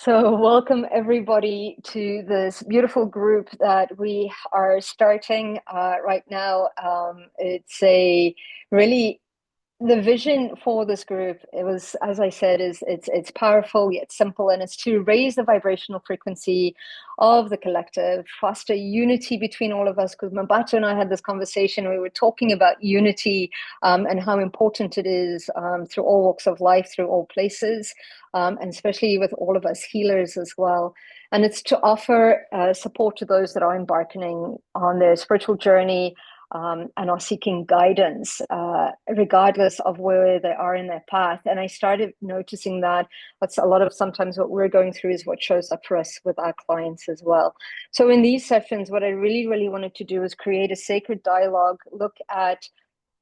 Welcome everybody to this beautiful group that we are starting right now. It's a really the vision for this group. It was, as I said, is it's powerful yet simple, and it's to raise the vibrational frequency of the collective, foster unity between all of us. Because Mabato and I had this conversation. We were talking about unity and how important it is through all walks of life, through all places, and especially with all of us healers as well. And it's to offer support to those that are embarking on their spiritual journey and are seeking guidance, regardless of where they are in their path. And I started noticing that that's a lot of sometimes what we're going through is what shows up for us with our clients as well. So in these sessions, what I really, really wanted to do is create a sacred dialogue, look at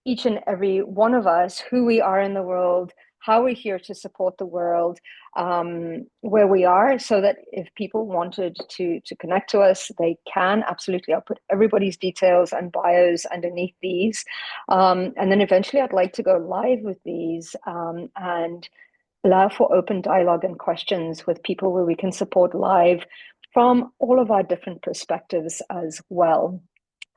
each and every one of us, who we are in the world, how we're here to support the world, where we are, so that if people wanted to connect to us, they can absolutely. I'll put everybody's details and bios underneath these, and then eventually I'd like to go live with these and allow for open dialogue and questions with people where we can support live from all of our different perspectives as well.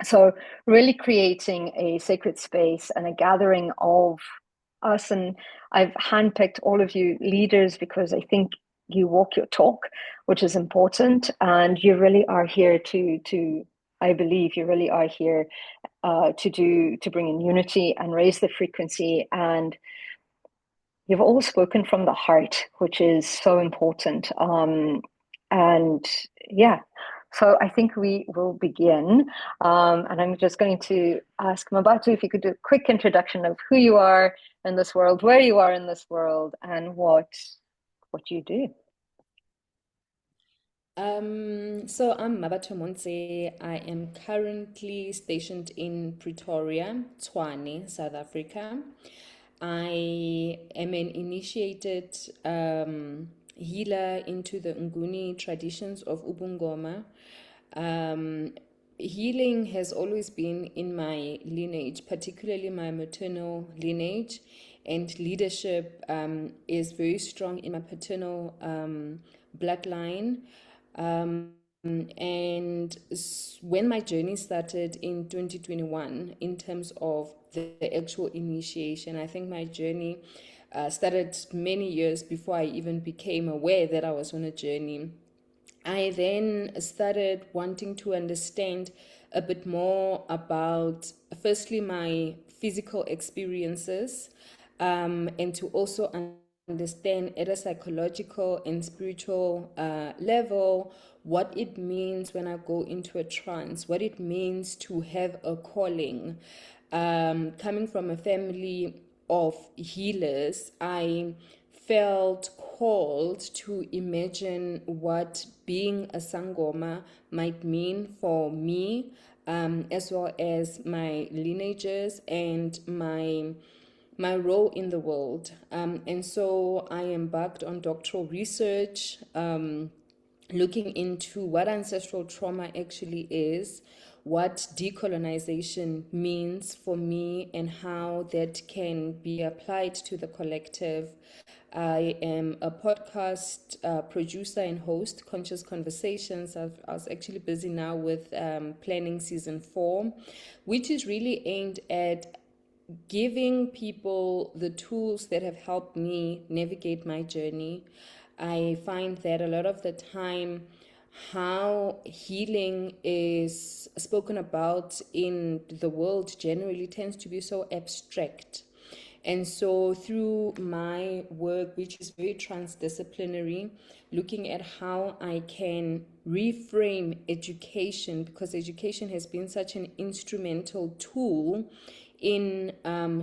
So really creating a sacred space and a gathering of us. And I've handpicked all of you leaders because I think you walk your talk, which is important. And you really are here to I believe you really are here to bring in unity and raise the frequency. And you've all spoken from the heart, which is so important. And yeah, so I think we will begin. And I'm just going to ask Mabatu if you could do a quick introduction of who you are in this world, where you are in this world, and what you do. So I'm Mabato Montse. I am currently stationed in Pretoria, Tshwane, South Africa. I am an initiated healer into the Nguni traditions of Ubungoma. Um, Healing has always been in my lineage, particularly my maternal lineage, and leadership is very strong in my paternal bloodline. Um, and when my journey started in 2021, in terms of the actual initiation, I think my journey started many years before I even became aware that I was on a journey. I then started wanting to understand a bit more about, firstly, my physical experiences, and to also understand at a psychological and spiritual level what it means when I go into a trance, what it means to have a calling. Coming from a family of healers, I felt called to imagine what being a Sangoma might mean for me, as well as my lineages and my role in the world. And so I embarked on doctoral research, looking into what ancestral trauma actually is, what decolonization means for me, and how that can be applied to the collective. I am a podcast producer and host, Conscious Conversations. I was actually busy now with planning season 4, which is really aimed at giving people the tools that have helped me navigate my journey. I find that a lot of the time, how healing is spoken about in the world generally tends to be so abstract. And so, through my work, which is very transdisciplinary, looking at how I can reframe education, because education has been such an instrumental tool in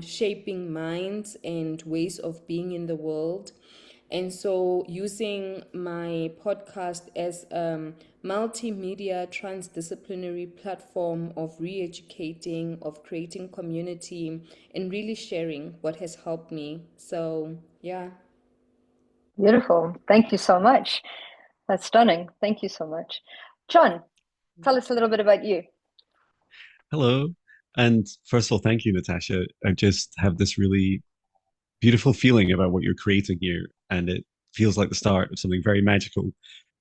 shaping minds and ways of being in the world. And so, using my podcast as a multimedia transdisciplinary platform of re educating, of creating community, and really sharing what has helped me. So, yeah. Beautiful. Thank you so much. That's stunning. Thank you so much. John, tell us a little bit about you. Hello. And first of all, thank you, Natasha. I just have this really beautiful feeling about what you're creating here. And it feels like the start of something very magical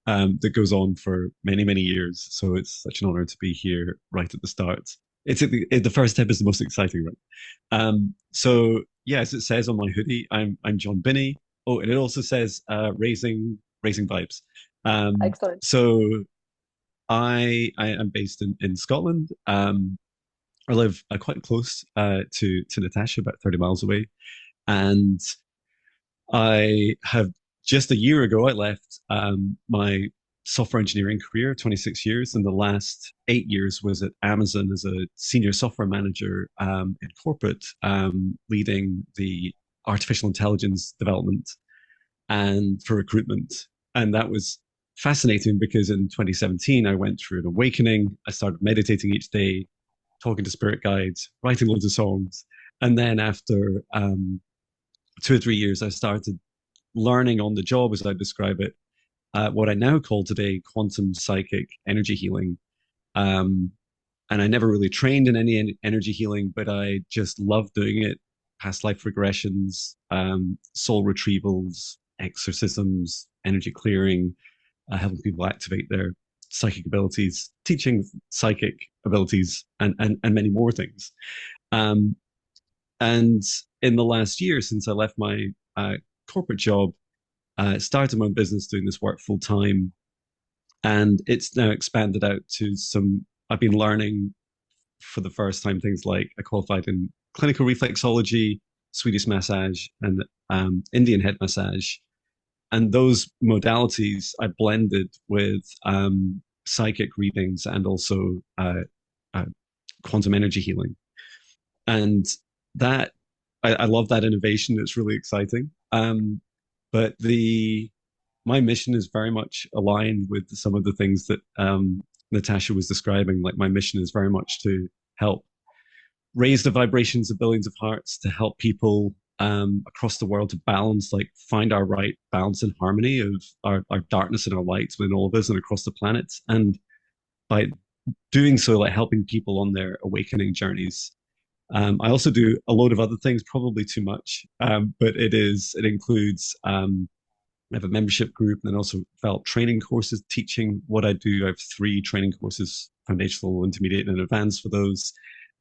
that goes on for many, many years. So it's such an honor to be here right at the start. It's the first step is the most exciting, right? So yeah, as it says on my hoodie, I'm John Binney. Oh, and it also says raising vibes. Excellent. So I am based in Scotland. I live quite close to Natasha, about 30 miles away, and I have just a year ago, I left my software engineering career, 26 years, and the last 8 years was at Amazon as a senior software manager in corporate, leading the artificial intelligence development and for recruitment. And that was fascinating because in 2017, I went through an awakening. I started meditating each day, talking to spirit guides, writing loads of songs. And then after 2 or 3 years, I started learning on the job, as I describe it, what I now call today quantum psychic energy healing. Um, and I never really trained in any energy healing, but I just love doing it. Past life regressions, soul retrievals, exorcisms, energy clearing, helping people activate their psychic abilities, teaching psychic abilities, and many more things. Um, and in the last year, since I left my corporate job, started my own business doing this work full time, and it's now expanded out to some. I've been learning for the first time things like I qualified in clinical reflexology, Swedish massage, and Indian head massage, and those modalities I blended with psychic readings and also uh, quantum energy healing, and that I love that innovation. It's really exciting. But the my mission is very much aligned with some of the things that Natasha was describing. Like my mission is very much to help raise the vibrations of billions of hearts, to help people across the world to balance, like find our right balance and harmony of our darkness and our lights within all of us and across the planet. And by doing so, like helping people on their awakening journeys. I also do a load of other things, probably too much, but it includes I have a membership group and then also develop training courses teaching what I do. I have 3 training courses, foundational, intermediate, and advanced for those.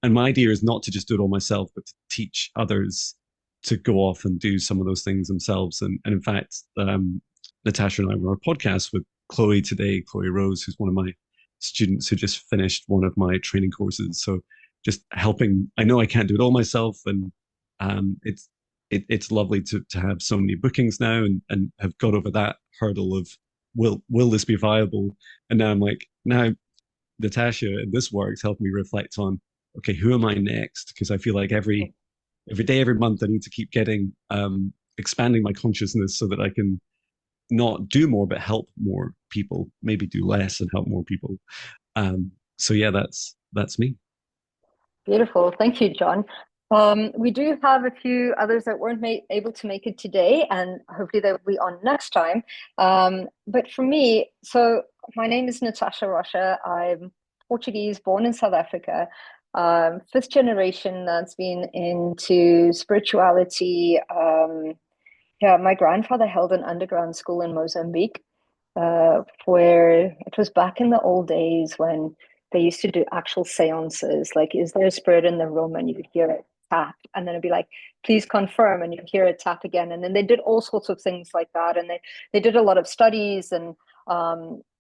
And my idea is not to just do it all myself, but to teach others to go off and do some of those things themselves. And in fact, Natasha and I were on a podcast with Chloe today, Chloe Rose, who's one of my students who just finished one of my training courses. So just helping, I know I can't do it all myself, and it's lovely to have so many bookings now and have got over that hurdle of will this be viable? And now I'm like, now Natasha and this work's helped me reflect on, okay, who am I next? Because I feel like every day, every month, I need to keep getting expanding my consciousness so that I can not do more but help more people, maybe do less and help more people. So yeah, that's me. Beautiful. Thank you, John. We do have a few others that weren't able to make it today, and hopefully they'll be on next time. But for me, so my name is Natasha Rocha. I'm Portuguese, born in South Africa. Fifth generation that's been into spirituality. Yeah, my grandfather held an underground school in Mozambique, where it was back in the old days when they used to do actual seances. Like, is there a spirit in the room? And you could hear it tap, and then it'd be like, please confirm, and you'd hear it tap again. And then they did all sorts of things like that. And they did a lot of studies and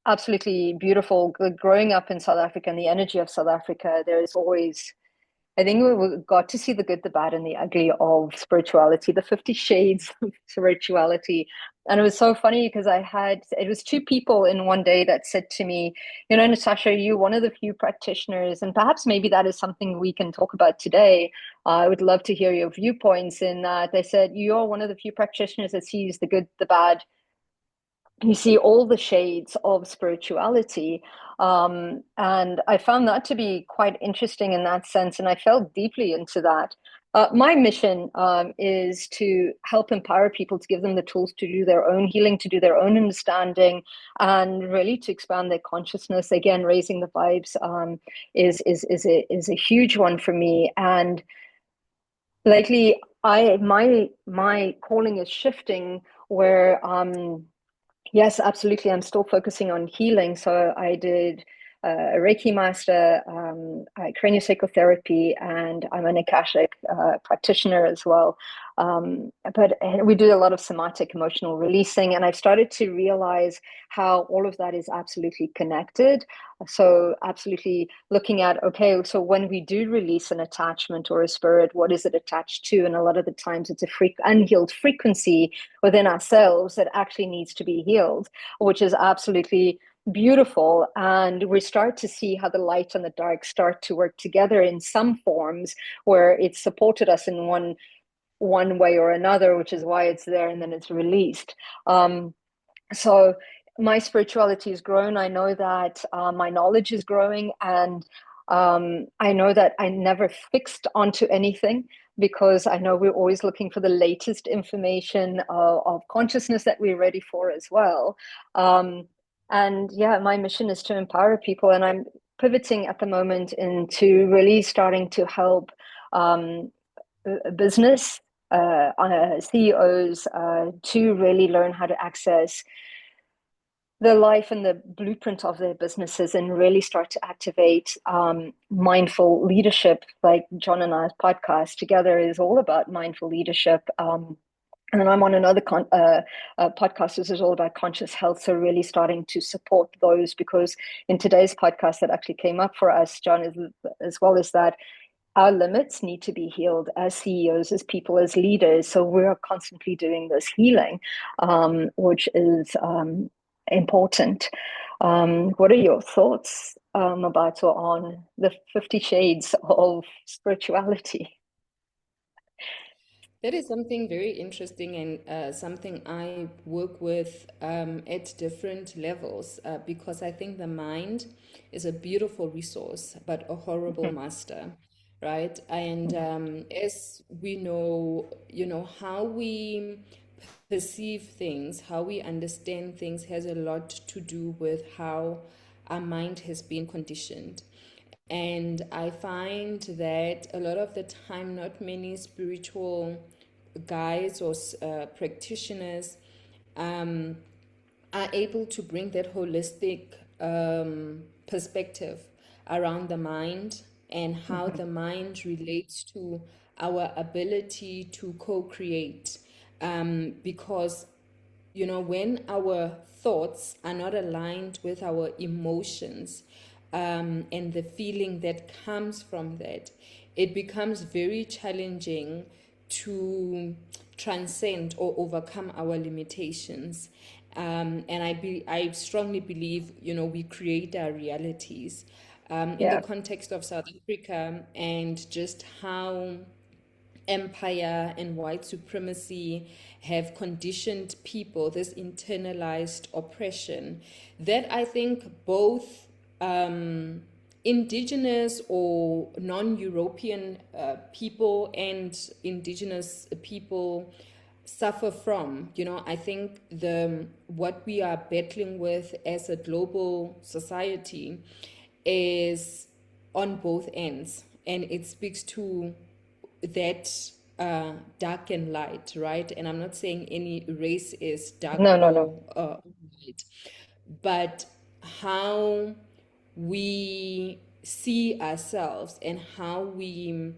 absolutely beautiful. Growing up in South Africa and the energy of South Africa, there is always, I think we got to see the good, the bad, and the ugly of spirituality, the 50 shades of spirituality. And it was so funny because it was 2 people in one day that said to me, you know, Natasha, you're one of the few practitioners, and perhaps maybe that is something we can talk about today. I would love to hear your viewpoints in that. They said, you're one of the few practitioners that sees the good, the bad, you see all the shades of spirituality. And I found that to be quite interesting in that sense. And I fell deeply into that. My mission is to help empower people, to give them the tools to do their own healing, to do their own understanding, and really to expand their consciousness. Again, raising the vibes is a huge one for me. And lately, my calling is shifting where yes, absolutely. I'm still focusing on healing. So I did a Reiki master, craniosacral therapy, and I'm an Akashic practitioner as well. But we do a lot of somatic emotional releasing, and I've started to realize how all of that is absolutely connected. So, absolutely looking at, okay, so when we do release an attachment or a spirit, what is it attached to? And a lot of the times it's a unhealed frequency within ourselves that actually needs to be healed, which is absolutely beautiful. And we start to see how the light and the dark start to work together in some forms where it's supported us in one way or another, which is why it's there and then it's released. So my spirituality has grown. I know that my knowledge is growing, and I know that I never fixed onto anything because I know we're always looking for the latest information of consciousness that we're ready for as well. And yeah, my mission is to empower people, and I'm pivoting at the moment into really starting to help business CEOs to really learn how to access the life and the blueprint of their businesses and really start to activate mindful leadership. Like John and I's podcast together is all about mindful leadership. And then I'm on another podcast. This is all about conscious health. So really starting to support those, because in today's podcast that actually came up for us, John, is as well as that our limits need to be healed as CEOs, as people, as leaders. So we're constantly doing this healing, which is important. What are your thoughts about or on the 50 Shades of Spirituality? That is something very interesting and something I work with at different levels because I think the mind is a beautiful resource, but a horrible master, right? And as we know, how we perceive things, how we understand things has a lot to do with how our mind has been conditioned. And I find that a lot of the time, not many spiritual guides or practitioners are able to bring that holistic perspective around the mind and how the mind relates to our ability to co-create. Because when our thoughts are not aligned with our emotions and the feeling that comes from that, it becomes very challenging to transcend or overcome our limitations. And I strongly believe, we create our realities. In the Yeah. context of South Africa and just how empire and white supremacy have conditioned people, this internalized oppression, that I think both indigenous or non-European people and indigenous people suffer from. I think the what we are battling with as a global society is on both ends, and it speaks to that dark and light, right? And I'm not saying any race is dark No, no, no. or light, but how we see ourselves and how we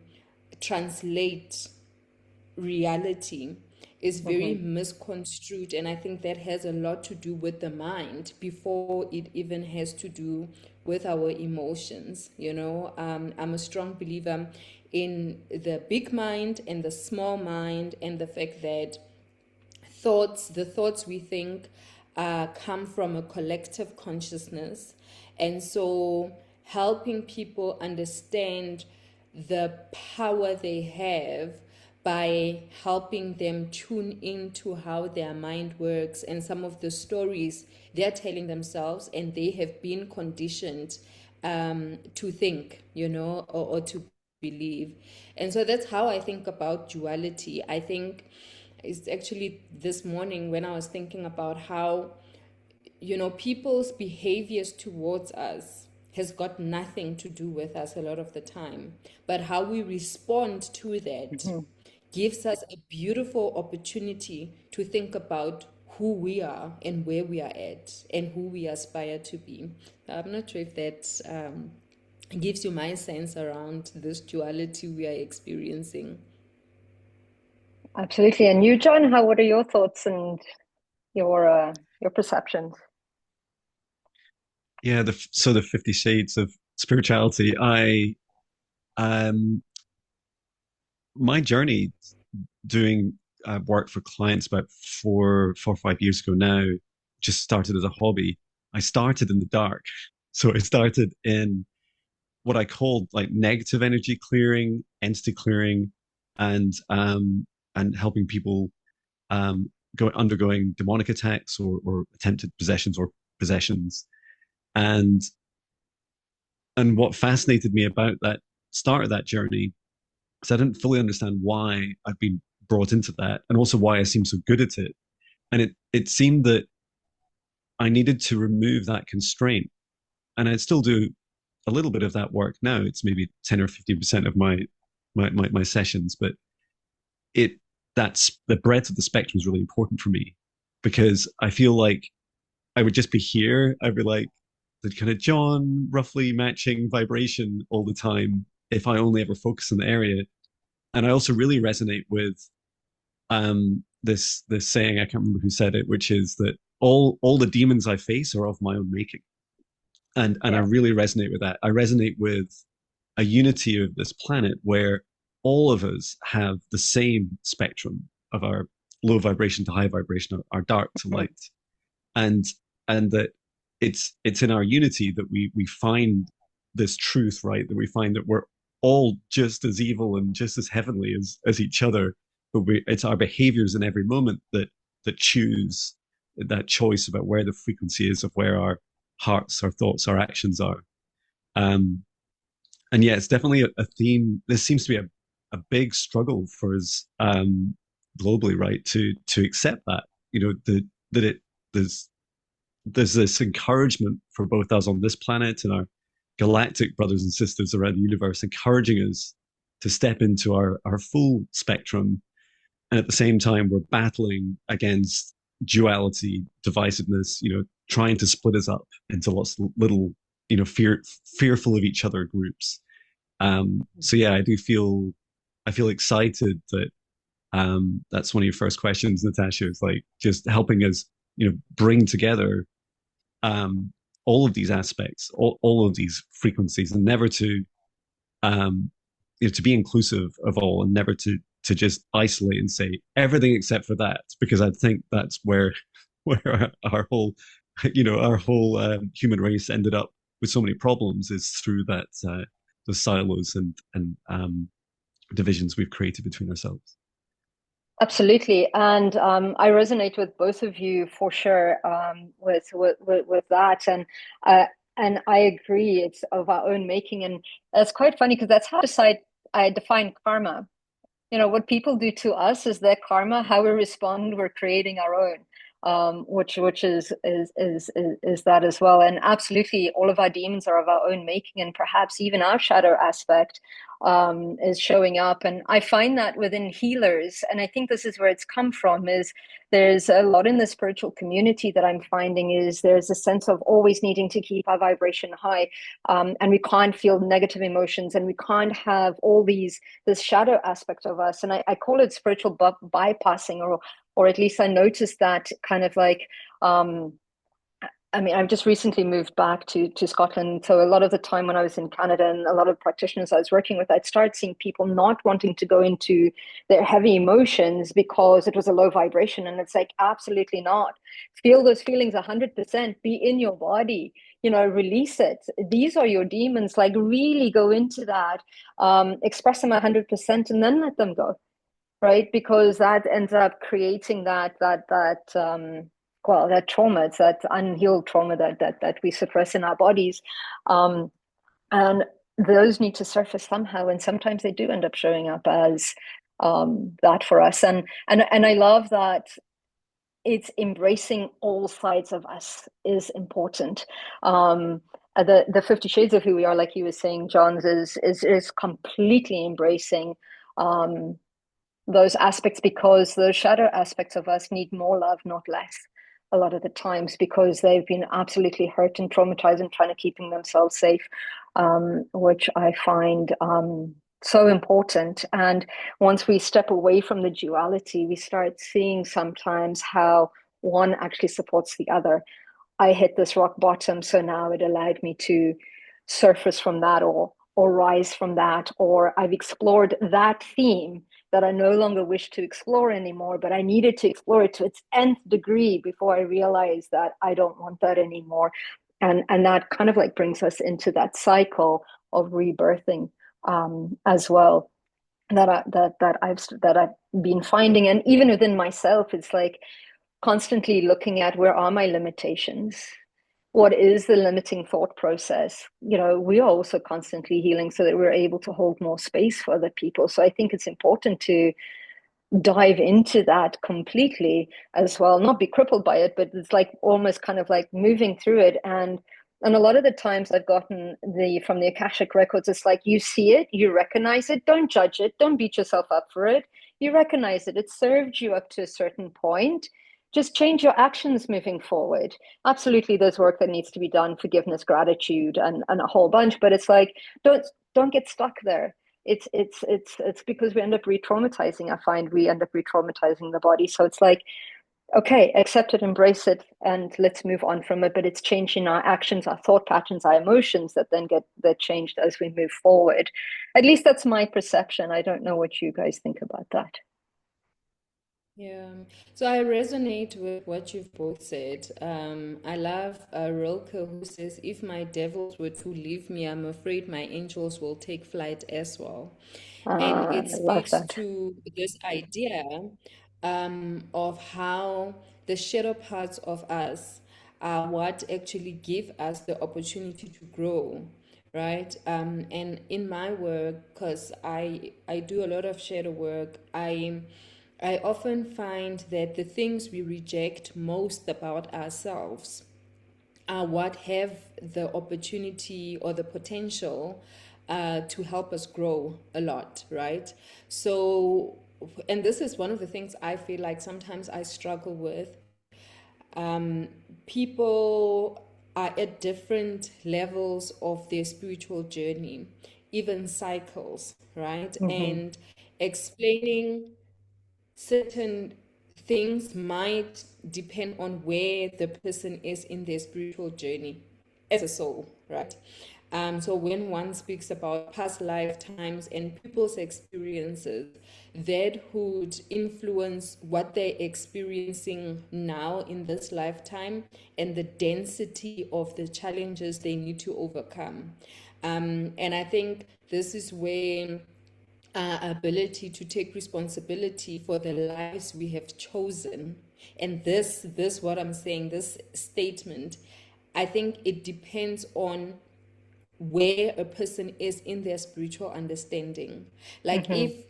translate reality is very Mm-hmm. misconstrued, and I think that has a lot to do with the mind before it even has to do with our emotions. I'm a strong believer in the big mind and the small mind, and the fact that the thoughts we think come from a collective consciousness. And so helping people understand the power they have by helping them tune into how their mind works and some of the stories they're telling themselves and they have been conditioned to think, or to believe. And so that's how I think about duality. I think it's actually this morning when I was thinking about how, people's behaviors towards us has got nothing to do with us a lot of the time, but how we respond to that Mm-hmm. gives us a beautiful opportunity to think about who we are and where we are at and who we aspire to be. I'm not sure if that gives you my sense around this duality we are experiencing. Absolutely. And you, John, what are your thoughts and your perceptions? Yeah, so the 50 Shades of Spirituality. Um, my journey doing work for clients about 4 or 5 years ago now just started as a hobby. I started in the dark. So I started in what I called like negative energy clearing, entity clearing, and helping people undergoing demonic attacks or attempted possessions or possessions. And and what fascinated me about that start of that journey is I didn't fully understand why I'd been brought into that and also why I seemed so good at it. And it seemed that I needed to remove that constraint. And I still do a little bit of that work now. It's maybe 10 or 15% of my sessions, but it that's the breadth of the spectrum is really important for me because I feel like I would just be here. I'd be like the kind of John roughly matching vibration all the time if I only ever focus in the area. And I also really resonate with this saying, I can't remember who said it, which is that all the demons I face are of my own making. And I Yeah. really resonate with that. I resonate with a unity of this planet where all of us have the same spectrum of our low vibration to high vibration, our dark to Mhm. light, and and that it's in our unity that we find this truth, right? That we find that we're all just as evil and just as heavenly as each other, but it's our behaviors in every moment that choose that choice about where the frequency is of where our hearts, our thoughts, our actions are. Um, and yeah, it's definitely a theme. This seems to be a big struggle for us globally, right? To accept that, that it there's there's this encouragement for both us on this planet and our galactic brothers and sisters around the universe, encouraging us to step into our full spectrum. And at the same time, we're battling against duality, divisiveness, trying to split us up into lots of little, fearful of each other groups. So yeah, I feel excited that that's one of your first questions, Natasha, is like just helping us, bring together um, all of these aspects, all of these frequencies, and never to um, to be inclusive of all, and never to just isolate and say everything except for that, because I think that's where where our whole our whole human race ended up with so many problems is through that the silos and divisions we've created between ourselves. Absolutely, and I resonate with both of you for sure with that, and I agree. It's of our own making, and it's quite funny because that's how I define karma. What people do to us is their karma. How we respond, we're creating our own, which is that as well. And absolutely, all of our demons are of our own making, and perhaps even our shadow aspect is showing up. And I find that within healers, and I think this is where it's come from. Is there's a lot in the spiritual community that I'm finding is there's a sense of always needing to keep our vibration high, and we can't feel negative emotions, and we can't have all this shadow aspect of us. And I call it spiritual bypassing, or at least I noticed that kind of like I mean, I've just recently moved back to Scotland. So a lot of the time when I was in Canada and a lot of practitioners I was working with, I'd start seeing people not wanting to go into their heavy emotions because it was a low vibration. And it's like, absolutely not. Feel those feelings 100%, be in your body, release it. These are your demons. Like really go into that, express them 100% and then let them go. Right. Because that ends up creating that trauma. It's that unhealed trauma that we suppress in our bodies, um, and those need to surface somehow. And sometimes they do end up showing up as that for us. And I love that it's embracing all sides of us is important. The 50 Shades of Who We Are, like you were saying, Johns, is completely embracing. Um, those aspects, because those shadow aspects of us need more love, not less, a lot of the times, because they've been absolutely hurt and traumatized and trying to keeping themselves safe, which I find so important. And once we step away from the duality, we start seeing sometimes how one actually supports the other. I hit this rock bottom, so now it allowed me to surface from that, or rise from that, or I've explored that theme that I no longer wish to explore anymore, but I needed to explore it to its nth degree before I realized that I don't want that anymore. And that kind of like brings us into that cycle of rebirthing, as well, that I've been finding. And even within myself, it's like constantly looking at, where are my limitations? What is the limiting thought process? We are also constantly healing so that we're able to hold more space for other people. So I think it's important to dive into that completely as well, not be crippled by it, but it's like almost kind of like moving through it. And a lot of the times I've gotten from the Akashic Records, it's like, you see it, you recognize it, don't judge it, don't beat yourself up for it. You recognize it, it served you up to a certain point. Just change your actions moving forward. Absolutely, there's work that needs to be done, forgiveness, gratitude, and a whole bunch. But it's like, don't get stuck there. It's because we end up re-traumatizing. I find we end up re-traumatizing the body. So it's like, okay, accept it, embrace it, and let's move on from it. But it's changing our actions, our thought patterns, our emotions that then get changed as we move forward. At least that's my perception. I don't know what you guys think about that. Yeah, so I resonate with what you've both said. I love Rilke, who says, "If my devils were to leave me, I'm afraid my angels will take flight as well." And I it love speaks that. to this idea of how the shadow parts of us are what actually give us the opportunity to grow, right? And in my work, because I do a lot of shadow work, I often find that the things we reject most about ourselves are what have the opportunity or the potential to help us grow a lot, right? So, and this is one of the things I feel like sometimes I struggle with. People are at different levels of their spiritual journey, even cycles, right? Mm-hmm. And explaining certain things might depend on where the person is in their spiritual journey as a soul, right? So when one speaks about past lifetimes and people's experiences, that would influence what they're experiencing now in this lifetime and the density of the challenges they need to overcome. And I think this is where our ability to take responsibility for the lives we have chosen, and this what I'm saying, this statement, I think it depends on where a person is in their spiritual understanding. Like Mm-hmm. if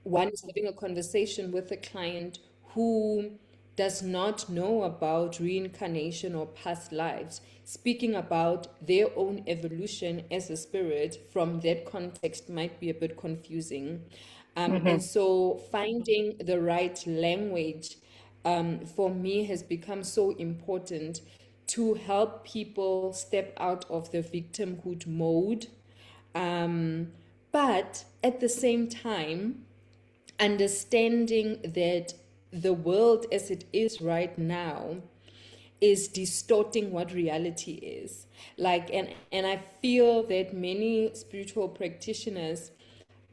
one is having a conversation with a client who does not know about reincarnation or past lives, speaking about their own evolution as a spirit from that context might be a bit confusing. And Mm-hmm. so finding the right language for me has become so important to help people step out of the victimhood mode. But at the same time, understanding that the world as it is right now is distorting what reality is, like, and I feel that many spiritual practitioners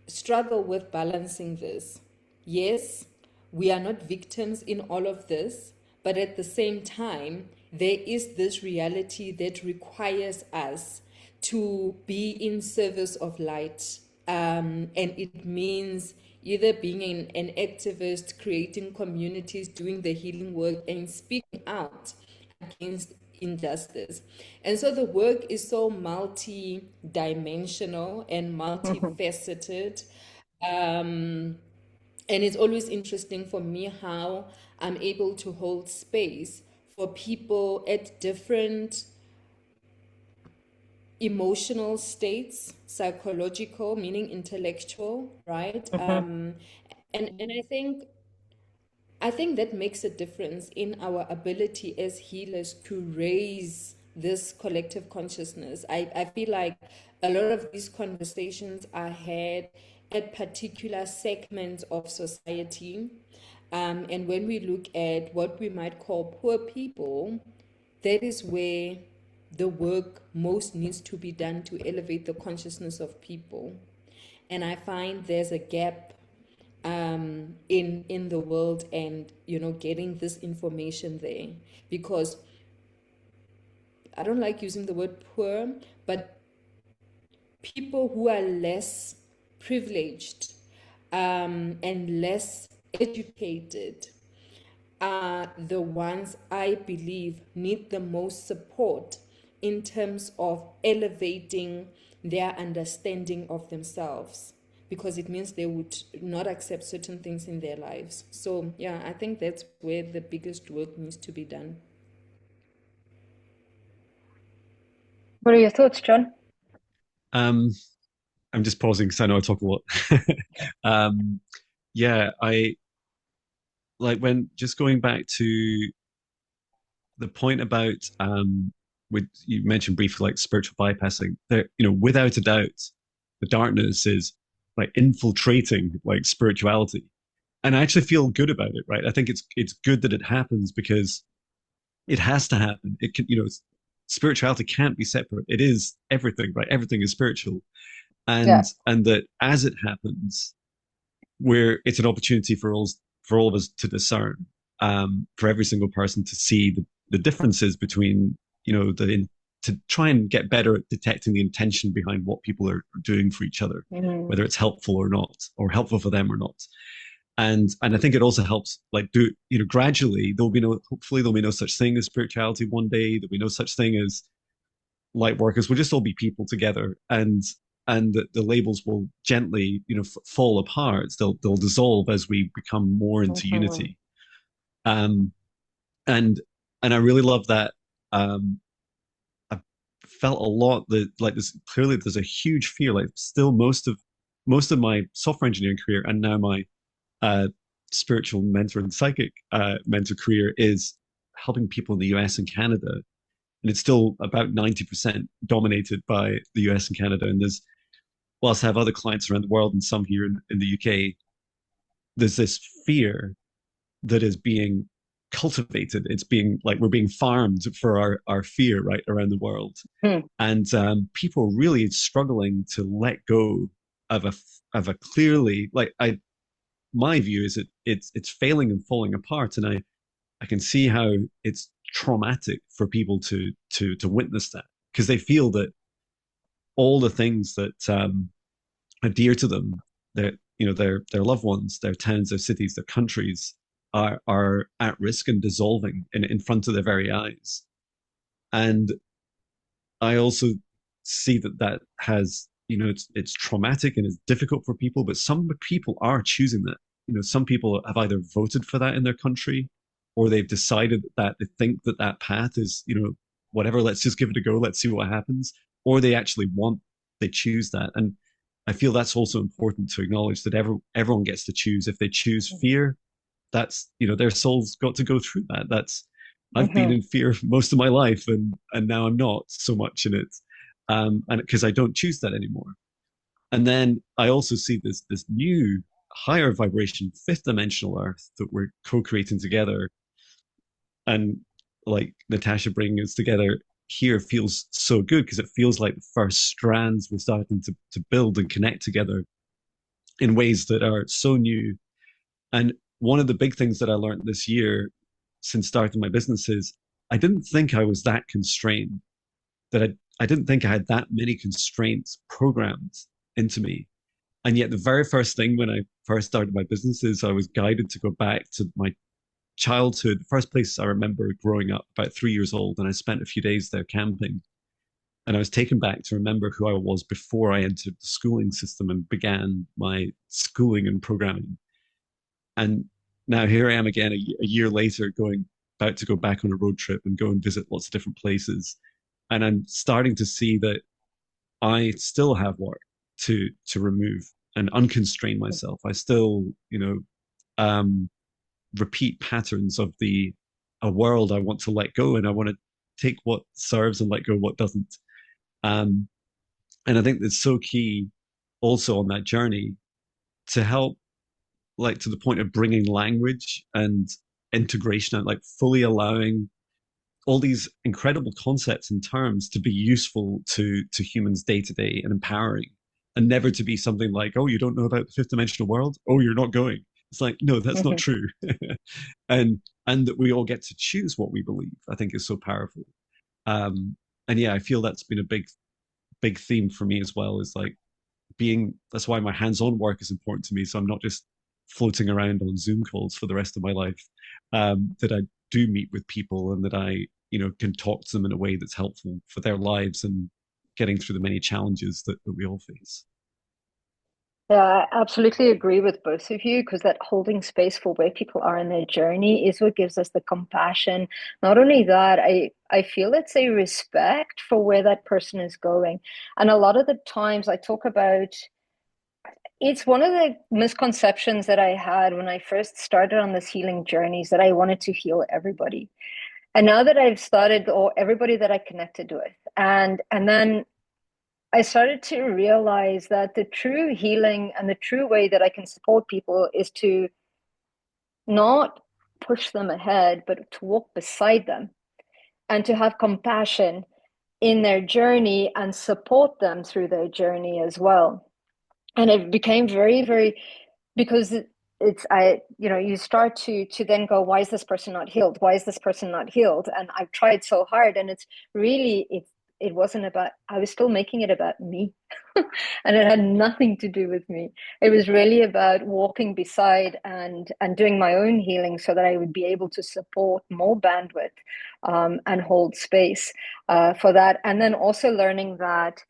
struggle with balancing this. Yes, we are not victims in all of this, but at the same time, there is this reality that requires us to be in service of light. And it means either being an activist, creating communities, doing the healing work, and speaking out against injustice. And so the work is so multi-dimensional and Mm-hmm. multifaceted. And it's always interesting for me how I'm able to hold space for people at different emotional states, psychological, meaning intellectual, right? Mm-hmm. And I think that makes a difference in our ability as healers to raise this collective consciousness. I feel like a lot of these conversations are had at particular segments of society. And when we look at what we might call poor people, that is where the work most needs to be done to elevate the consciousness of people. And I find there's a gap in the world, and getting this information there, because I don't like using the word poor, but people who are less privileged and less educated are the ones I believe need the most support in terms of elevating their understanding of themselves, because it means they would not accept certain things in their lives. So, yeah, I think that's where the biggest work needs to be done. What are your thoughts, John? Um, I'm just pausing because I know I talk a lot. um, yeah, I like when just going back to the point about with you mentioned briefly like spiritual bypassing. There, without a doubt, the darkness is like infiltrating like spirituality, and I actually feel good about it. Right, I think it's good that it happens because it has to happen. It can, spirituality can't be separate. It is everything, right? Everything is spiritual, Yeah. and that as it happens, where it's an opportunity for all of us to discern, for every single person to see the differences between to try and get better at detecting the intention behind what people are doing for each other, Mm. whether it's helpful or not, or helpful for them or not. And I think it also helps like do gradually there'll be no hopefully there'll be no such thing as spirituality one day. There'll be no such thing as light workers. We'll just all be people together, and the labels will gently fall apart. They'll dissolve as we become more into Mhm. unity. um and and I really love that. I felt a lot that like this clearly there's a huge fear, like still most of my software engineering career and now my uh spiritual mentor and psychic mentor career is helping people in the US and Canada, and it's still about 90% dominated by the US and Canada. And there's, whilst I have other clients around the world and some here in the UK, there's this fear that is being cultivated. It's being like we're being farmed for our fear right around the world. Hmm. And people are really struggling to let go of a clearly like I my view is it's failing and falling apart, and I can see how it's traumatic for people to witness that, because they feel that all the things that are dear to them, their loved ones, their towns, their cities, their countries are at risk and dissolving in front of their very eyes. And I also see that has it's traumatic and it's difficult for people, but some people are choosing that. Some people have either voted for that in their country, or they've decided that they think that path is whatever. Let's just give it a go. Let's see what happens. Or they actually they choose that. And I feel that's also important to acknowledge that everyone gets to choose. If they choose fear, that's their soul's got to go through that. That's I've been Mhm. in fear most of my life, and now I'm not so much in it, and because I don't choose that anymore. And then I also see this new higher vibration, fifth dimensional Earth that we're co-creating together, and like Natasha bringing us together here feels so good because it feels like the first strands we're starting to build and connect together in ways that are so new. And one of the big things that I learned this year since starting my business is I didn't think I was that constrained, that I didn't think I had that many constraints programmed into me. And yet the very first thing when I first started my business is I was guided to go back to my childhood, the first place I remember growing up, about 3 years old, and I spent a few days there camping. And I was taken back to remember who I was before I entered the schooling system and began my schooling and programming. And now here I am again a year later, going about to go back on a road trip and go and visit lots of different places. And I'm starting to see that I still have work to remove. and unconstrain myself. I still, um, repeat patterns of a world I want to let go, and I want to take what serves and let go what doesn't. Um, and I think it's so key also on that journey to help, like, to the point of bringing language and integration and like fully allowing all these incredible concepts and terms to be useful to humans day to day and empowering, and never to be something like, oh, you don't know about the fifth dimensional world, oh, you're not going. It's like, no, that's not true. And that we all get to choose what we believe, I think, is so powerful. And yeah, I feel that's been a big theme for me as well, is like being, that's why my hands-on work is important to me, so I'm not just floating around on Zoom calls for the rest of my life. That I do meet with people, and that I, can talk to them in a way that's helpful for their lives and getting through the many challenges that we all face. Yeah, I absolutely agree with both of you, because that holding space for where people are in their journey is what gives us the compassion. Not only that, I feel it's a respect for where that person is going. And a lot of the times I talk about, it's one of the misconceptions that I had when I first started on this healing journeys, that I wanted to heal everybody. And now that I've started, or everybody that I connected with, and then I started to realize that the true healing and the true way that I can support people is to not push them ahead, but to walk beside them and to have compassion in their journey and support them through their journey as well. And it became very, very, because it's you start to then go, why is this person not healed, why is this person not healed? And I've tried so hard, and it's really, it wasn't about, I was still making it about me. And it had nothing to do with me. It was really about walking beside and doing my own healing, so that I would be able to support more bandwidth, and hold space for that. And then also learning that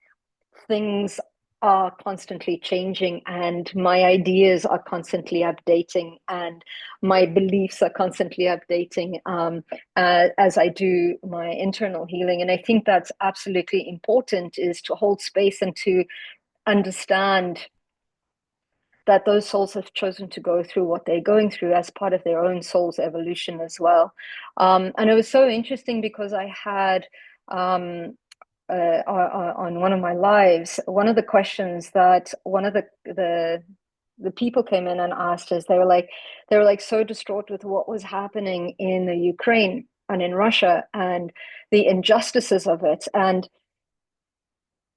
things are constantly changing, and my ideas are constantly updating, and my beliefs are constantly updating, as I do my internal healing. And I think that's absolutely important, is to hold space and to understand that those souls have chosen to go through what they're going through as part of their own soul's evolution as well. And it was so interesting, because I had, on one of my lives, one of the questions that one of the people came in and asked us, they were like so distraught with what was happening in the Ukraine and in Russia, and the injustices of it. And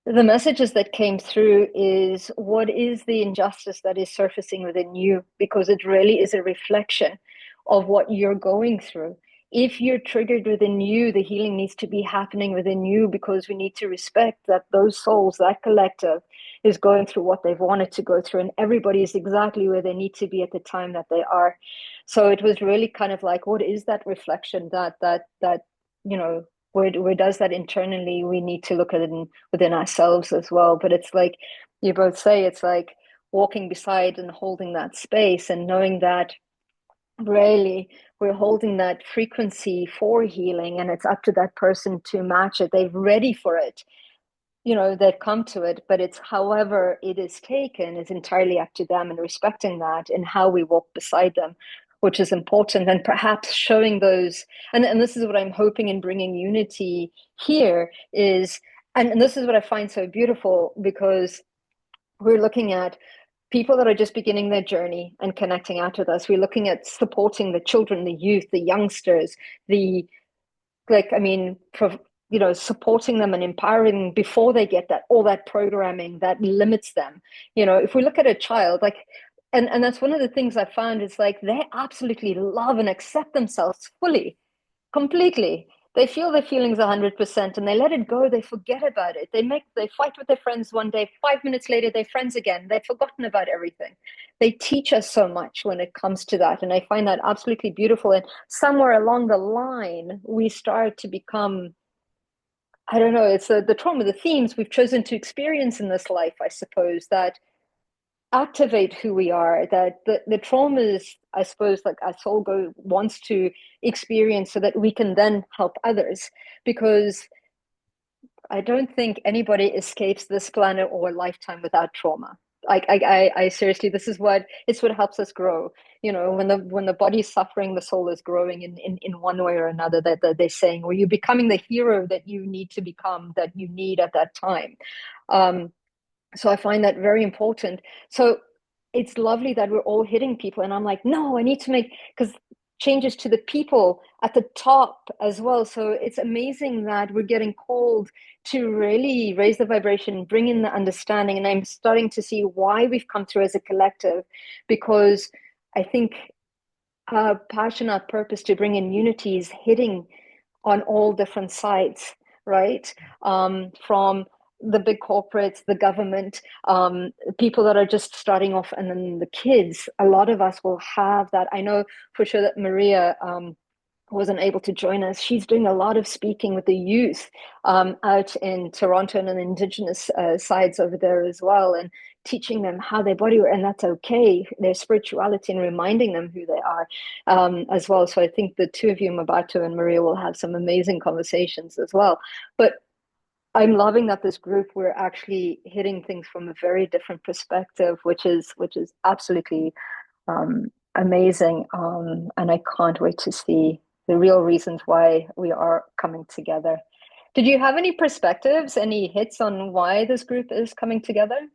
the messages that came through is, what is the injustice that is surfacing within you? Because it really is a reflection of what you're going through. If you're triggered within you, the healing needs to be happening within you, because we need to respect that those souls, that collective, is going through what they've wanted to go through, and everybody is exactly where they need to be at the time that they are. So it was really kind of like, what is that reflection that where does that internally, we need to look at it within ourselves as well. But it's like you both say, it's like walking beside and holding that space, and knowing that really we're holding that frequency for healing, and it's up to that person to match it. They're ready for it, they've come to it, but it's however it is taken is entirely up to them, and respecting that and how we walk beside them, which is important. And perhaps showing those, and this is what I'm hoping in bringing unity here is, and this is what I find so beautiful, because we're looking at people that are just beginning their journey and connecting out with us. We're looking at supporting the children, the youth, the youngsters, the, like, I mean, supporting them and empowering them before they get that, all that programming that limits them. If we look at a child, like, and that's one of the things I found, is like, they absolutely love and accept themselves fully, completely. They feel their feelings 100%, and they let it go. They forget about it. They fight with their friends one day, 5 minutes later they're friends again. They've forgotten about everything. They teach us so much when it comes to that, and I find that absolutely beautiful. And somewhere along the line we start to become, I don't know, it's the trauma, the themes we've chosen to experience in this life, I suppose, that activate who we are, that the traumas, I suppose, like our soul wants to experience, so that we can then help others. Because I don't think anybody escapes this planet or lifetime without trauma. I seriously, this is what it's what helps us grow. You know, when the body's suffering, the soul is growing in one way or another. That they're saying, or you're becoming the hero that you need to become, that you need at that time. Um, so I find that very important. So it's lovely that we're all hitting people, and I'm like, no, I need to make, because changes to the people at the top as well. So it's amazing that we're getting called to really raise the vibration, bring in the understanding, and I'm starting to see why we've come through as a collective, because I think our passion, our purpose to bring in unity is hitting on all different sides, right? From the big corporates, the government, people that are just starting off, and then the kids. A lot of us will have that. I know for sure that Maria wasn't able to join us. She's doing a lot of speaking with the youth out in Toronto and the Indigenous sides over there as well, and teaching them how their body, and that's okay, their spirituality, and reminding them who they are as well. So I think the two of you, Mabato and Maria, will have some amazing conversations as well. But I'm loving that this group, we're actually hitting things from a very different perspective, which is absolutely amazing. And I can't wait to see the real reasons why we are coming together. Did you have any perspectives, any hits on why this group is coming together?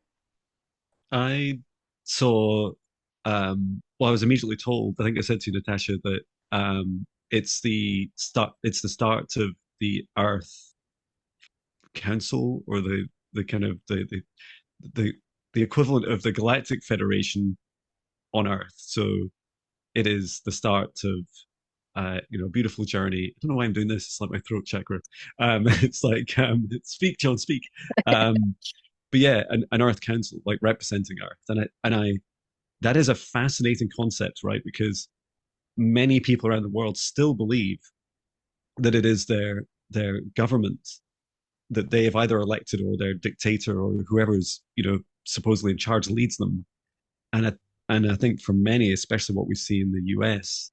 I saw, well, I was immediately told, I think I said to Natasha that it's the start of the Earth Council, or the kind of the the equivalent of the Galactic Federation on Earth. So it is the start of a beautiful journey. I don't know why I'm doing this. It's like my throat chakra. It's like speak, John, speak. But yeah, an Earth Council, like representing Earth, and I that is a fascinating concept, right? Because many people around the world still believe that it is their government that they have either elected, or their dictator, or whoever's supposedly in charge leads them. And I think for many, especially what we see in the US,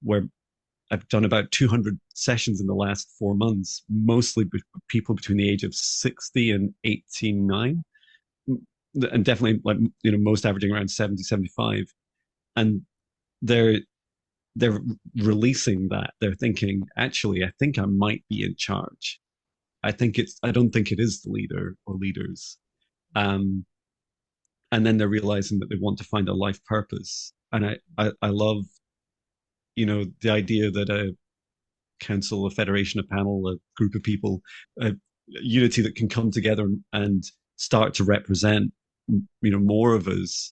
where I've done about 200 sessions in the last 4 months, mostly people between the age of 60 and 89, and definitely like most averaging around 70, 75. And they're they're releasing that. They're thinking, actually, I think I might be in charge. I don't think it is the leader or leaders. Um, and then they're realizing that they want to find a life purpose. And I love, the idea that a council, a federation, a panel, a group of people, a unity that can come together and start to represent, more of us.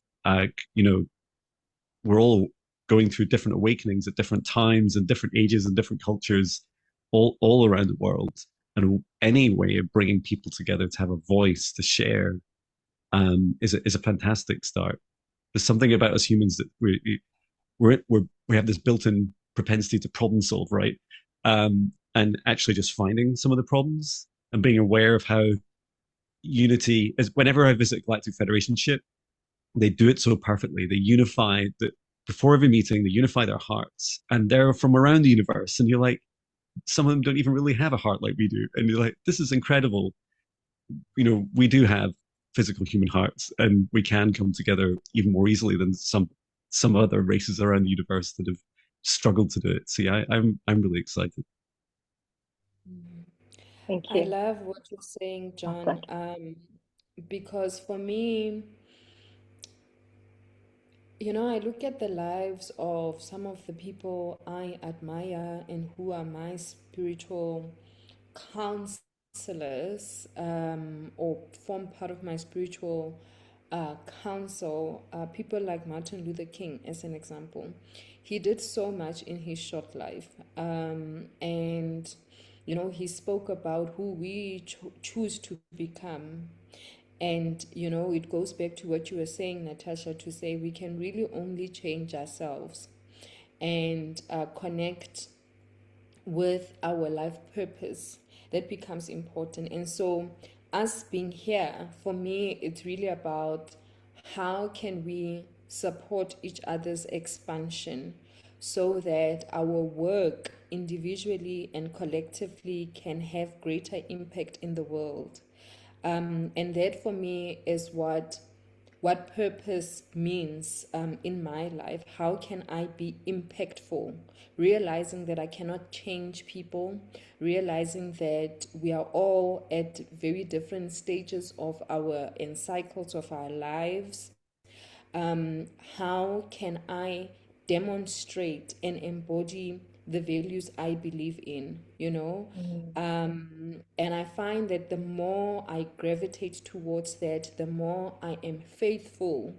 We're all going through different awakenings at different times and different ages and different cultures, all around the world. And any way of bringing people together to have a voice to share is a fantastic start. There's something about us humans that we have this built-in propensity to problem solve, right? And actually just finding some of the problems and being aware of how unity is. Whenever I visit Galactic Federation ship, they do it so perfectly. They unify that before every meeting, they unify their hearts, and they're from around the universe. And you're like, some of them don't even really have a heart like we do, and you're like, this is incredible. We do have physical human hearts, and we can come together even more easily than some other races around the universe that have struggled to do it. So yeah, I'm really excited. Thank I you. love what you're saying, Love John, that. because for me, I look at the lives of some of the people I admire and who are my spiritual counselors, or form part of my spiritual counsel. People like Martin Luther King, as an example. He did so much in his short life. And, he spoke about who we choose to become. And, it goes back to what you were saying, Natasha, to say we can really only change ourselves and connect with our life purpose. That becomes important. And so, us being here, for me, it's really about how can we support each other's expansion so that our work individually and collectively can have greater impact in the world. And that for me is what what purpose means in my life. How can I be impactful? Realizing that I cannot change people, realizing that we are all at very different stages of our and cycles of our lives. How can I demonstrate and embody the values I believe in, you know? Mm. And I find that the more I gravitate towards that, the more I am faithful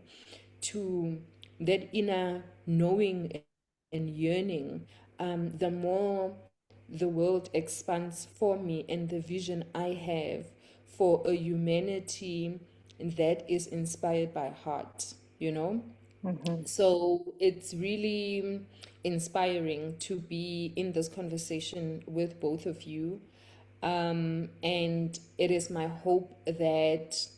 to that inner knowing and yearning, the more the world expands for me and the vision I have for a humanity that is inspired by heart, you know? Mhm. So it's really inspiring to be in this conversation with both of you. And it is my hope that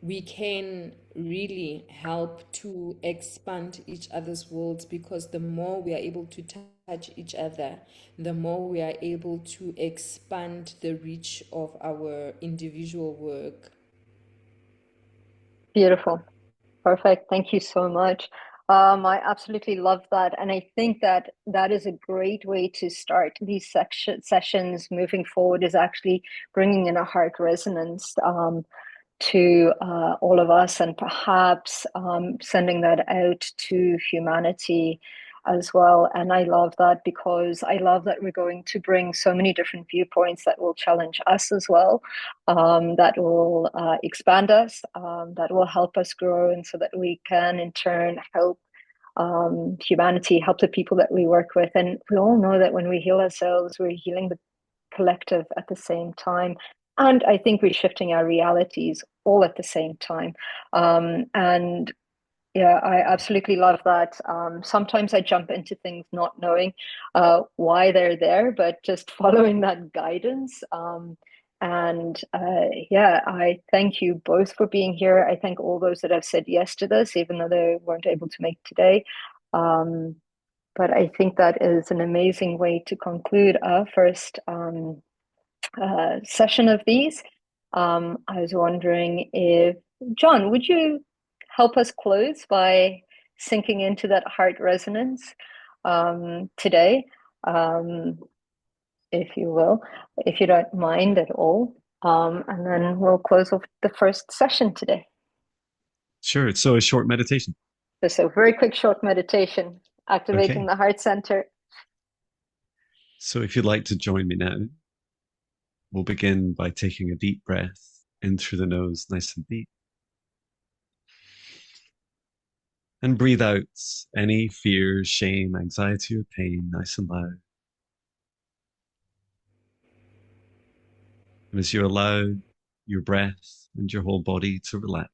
we can really help to expand each other's worlds, because the more we are able to touch each other, the more we are able to expand the reach of our individual work. Beautiful. Perfect. Thank you so much. I absolutely love that. And I think that that is a great way to start these sessions moving forward, is actually bringing in a heart resonance to all of us, and perhaps sending that out to humanity as well. And I love that, because I love that we're going to bring so many different viewpoints that will challenge us as well, that will expand us, that will help us grow, and so that we can in turn help humanity, help the people that we work with. And we all know that when we heal ourselves, we're healing the collective at the same time. And I think we're shifting our realities all at the same time. And yeah, I absolutely love that. Sometimes I jump into things not knowing why they're there, but just following that guidance. And yeah, I thank you both for being here. I thank all those that have said yes to this, even though they weren't able to make today. Um, but I think that is an amazing way to conclude our first session of these. I was wondering if, John, would you help us close by sinking into that heart resonance today, um, if you will, if you don't mind at all? And then we'll close off the first session today. Sure. So a short meditation. Just a very quick, short meditation, activating Okay. the heart center. So if you'd like to join me now, we'll begin by taking a deep breath in through the nose, nice and deep. And breathe out any fear, shame, anxiety, or pain, nice and loud. And as you allow your breath and your whole body to relax,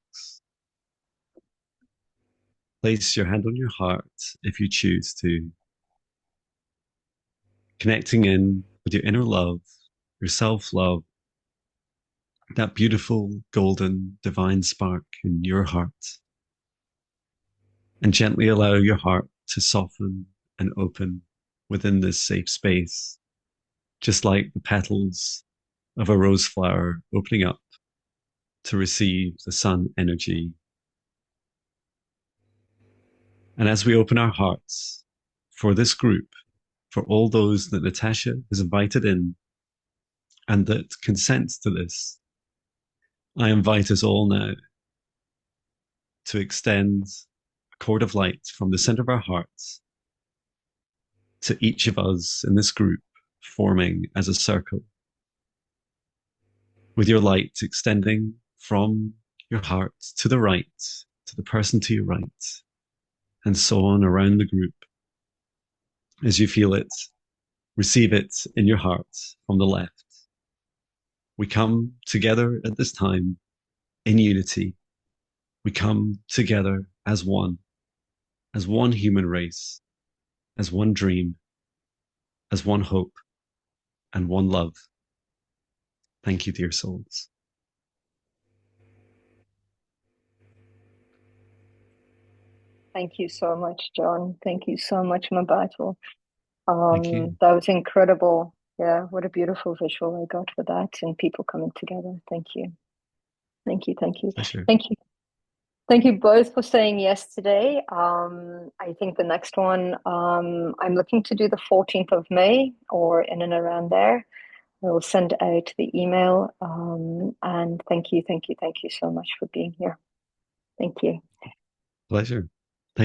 place your hand on your heart if you choose to, connecting in with your inner love, your self-love, that beautiful, golden, divine spark in your heart. And gently allow your heart to soften and open within this safe space, just like the petals of a rose flower opening up to receive the sun energy. And as we open our hearts for this group, for all those that Natasha has invited in and that consent to this, I invite us all now to extend a cord of light from the center of our hearts to each of us in this group, forming as a circle, with your light extending from your heart to the right, to the person to your right, and so on around the group. As you feel it, receive it in your heart from the left. We come together at this time in unity. We come together as one human race, as one dream, as one hope, and one love. Thank you, dear souls. Thank you so much, John. Thank you so much, Mabato. Thank you. That was incredible. Yeah, what a beautiful visual I got for that, and people coming together. Thank you. Thank you. Thank you. Pleasure. Thank you. Thank you both for saying yes today. I think the next one, I'm looking to do the 14th of May or in and around there. I will send out the email. And thank you, thank you, thank you so much for being here. Thank you. Pleasure.